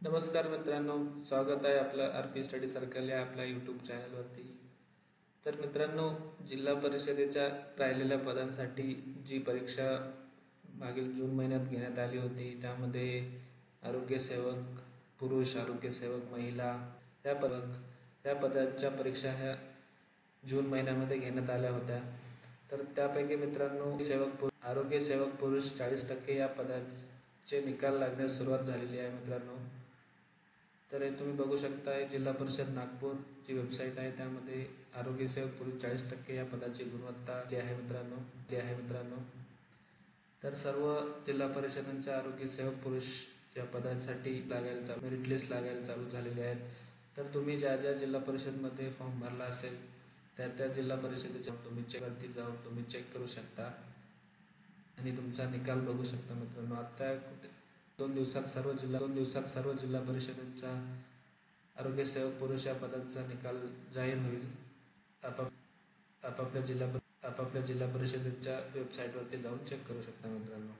नमस्कार मित्रांनो, स्वागत आहे आपलं RP स्टडी सर्कल या आपल्या यूट्यूब चॅनलवरती. तर मित्रांनो, जिल्हा परिषदेच्या राहिलेल्या पदांसाठी जी परीक्षा मागील जून महिन्यात घेण्यात आली होती, त्यामध्ये आरोग्यसेवक पुरुष, आरोग्यसेवक महिला या पदांच्या परीक्षा ह्या जून महिन्यामध्ये घेण्यात आल्या होत्या. तर त्यापैकी मित्रांनो, आरोग्यसेवक पुरुष 40% या पदाचे निकाल लागण्यास सुरुवात झालेली आहे मित्रांनो. तर हे तुम्ही बघू शकता, जिल्हा परिषद नागपूर जी वेबसाईट आहे त्यामध्ये आरोग्यसेवक पुरुष 40% या पदाची गुणवत्ता आहे मित्रांनो. तर सर्व जिल्हा परिषदांच्या आरोग्यसेवक पुरुष या पदांसाठी मेरिट लिस्ट लागायला चालू झालेली आहेत. तर तुम्ही ज्या जिल्हा परिषदमध्ये फॉर्म भरला असेल त्या जिल्हा परिषदेच्या तुम्ही चेक करू शकता आणि तुमचा निकाल बघू शकता मित्रांनो. आता 2 दिवसात सर्व जिल्हा परिषदेचा आरोग्यसेवक पुरुष या पदांचा निकाल जाहीर होईल. आपापल्या जिल्हा परिषदेच्या वेबसाईटवरती जाऊन चेक करू शकता मित्रांनो.